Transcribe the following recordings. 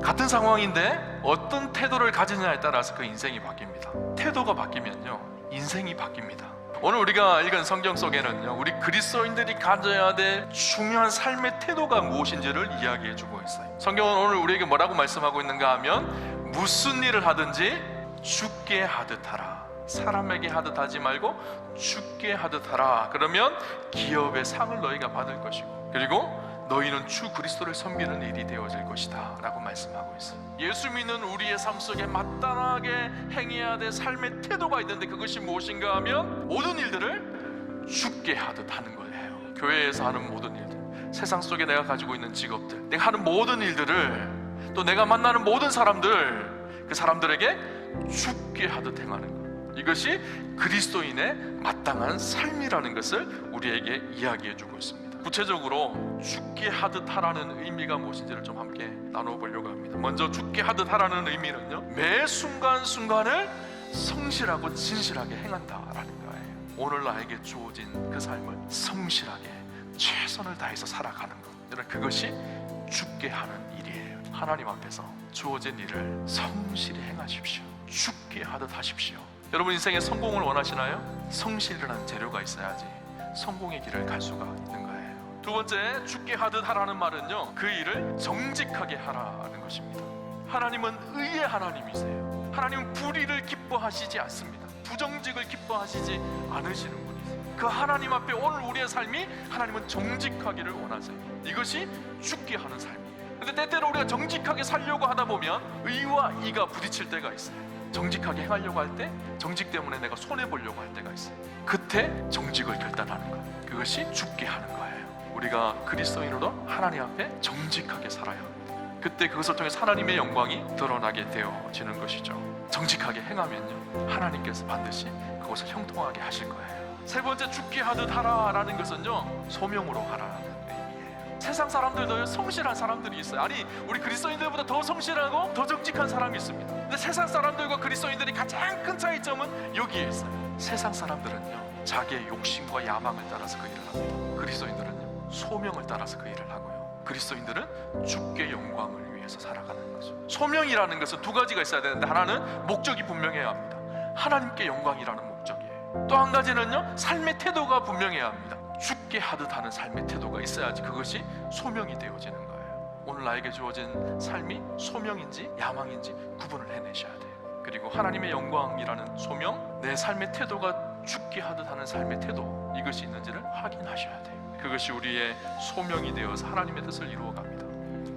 같은 상황인데 어떤 태도를 가지느냐에 따라서 그 인생이 바뀝니다. 태도가 바뀌면요, 인생이 바뀝니다. 오늘 우리가 읽은 성경 속에는요, 우리 그리스도인들이 가져야 될 중요한 삶의 태도가 무엇인지를 이야기해 주고 있어요. 성경은 오늘 우리에게 뭐라고 말씀하고 있는가 하면, 무슨 일을 하든지 주께 하듯 하라. 사람에게 하듯 하지 말고 주께 하듯 하라. 그러면 기업의 상을 너희가 받을 것이고, 그리고 너희는 주 그리스도를 섬기는 일이 되어질 것이다 라고 말씀하고 있어요. 예수 믿는 우리의 삶 속에 마땅하게 행해야 될 삶의 태도가 있는데, 그것이 무엇인가 하면 모든 일들을 주께 하듯 하는 거예요. 교회에서 하는 모든 일들, 세상 속에 내가 가지고 있는 직업들, 내가 하는 모든 일들을, 또 내가 만나는 모든 사람들, 그 사람들에게 주께 하듯 행하는 것, 이것이 그리스도인의 마땅한 삶이라는 것을 우리에게 이야기해 주고 있습니다. 구체적으로 주께 하듯 하라는 의미가 무엇인지를 좀 함께 나눠보려고 합니다. 먼저 주께 하듯 하라는 의미는요, 매 순간순간을 성실하고 진실하게 행한다라는 거예요. 오늘 나에게 주어진 그 삶을 성실하게 최선을 다해서 살아가는 것, 여러분, 그것이 주께 하는 일이에요. 하나님 앞에서 주어진 일을 성실히 행하십시오. 주께 하듯 하십시오. 여러분, 인생에 성공을 원하시나요? 성실이라는 재료가 있어야지 성공의 길을 갈 수가 있는 거예요. 두 번째, 주께 하듯 하라는 말은요, 그 일을 정직하게 하라는 것입니다. 하나님은 의의 하나님이세요. 하나님은 불의를 기뻐하시지 않습니다. 부정직을 기뻐하시지 않으시는 분이세요. 그 하나님 앞에 오늘 우리의 삶이, 하나님은 정직하기를 원하세요. 이것이 주께 하는 삶이에요. 근데 때때로 우리가 정직하게 살려고 하다 보면 의와 이가 부딪힐 때가 있어요. 정직하게 행하려고 할 때 정직 때문에 내가 손해보려고 할 때가 있어요. 그때 정직을 결단하는 것, 그것이 주께 하는 거예요. 우리가 그리스도인으로 하나님 앞에 정직하게 살아야 합니다. 그때 그것을 통해 하나님의 영광이 드러나게 되어지는 것이죠. 정직하게 행하면요, 하나님께서 반드시 그것을 형통하게 하실 거예요. 세 번째, 주께 하듯 하라라는 것은요, 소명으로 하라는 의미예요. 세상 사람들도 성실한 사람들이 있어요. 아니, 우리 그리스도인들보다 더 성실하고 더 정직한 사람이 있습니다. 근데 세상 사람들과 그리스도인들이 가장 큰 차이점은 여기에 있어요. 세상 사람들은요, 자기의 욕심과 야망을 따라서 그 일을 합니다. 그리스도인들은요, 소명을 따라서 그 일을 하고요, 그리스도인들은 주께 영광을 위해서 살아가는 거죠. 소명이라는 것은 두 가지가 있어야 되는데, 하나는 목적이 분명해야 합니다. 하나님께 영광이라는 목적이에요. 또 한 가지는요, 삶의 태도가 분명해야 합니다. 주께 하듯 하는 삶의 태도가 있어야지 그것이 소명이 되어지는 거예요. 오늘 나에게 주어진 삶이 소명인지 야망인지 구분을 해내셔야 돼요. 그리고 하나님의 영광이라는 소명, 내 삶의 태도가 주께 하듯 하는 삶의 태도, 이것이 있는지를 확인하셔야 돼요. 그것이 우리의 소명이 되어서 하나님의 뜻을 이루어갑니다.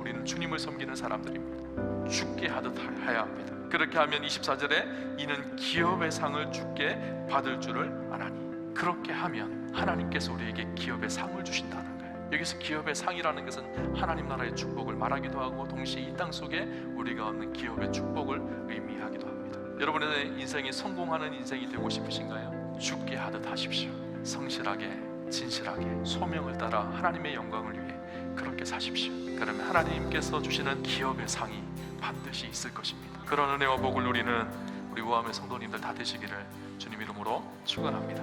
우리는 주님을 섬기는 사람들입니다. 주께 하듯 해야 합니다. 그렇게 하면 24절에 이는 기업의 상을 주께 받을 줄을 아나니, 그렇게 하면 하나님께서 우리에게 기업의 상을 주신다는 거예요. 여기서 기업의 상이라는 것은 하나님 나라의 축복을 말하기도 하고, 동시에 이 땅 속에 우리가 얻는 기업의 축복을 의미하기도 합니다. 여러분의 인생이 성공하는 인생이 되고 싶으신가요? 주께 하듯 하십시오. 성실하게 진실하게 소명을 따라 하나님의 영광을 위해 그렇게 사십시오. 그러면 하나님께서 주시는 기업의 상이 반드시 있을 것입니다. 그런 은혜와 복을 누리는 우리 우아함의 성도님들 다 되시기를 주님 이름으로 축원합니다.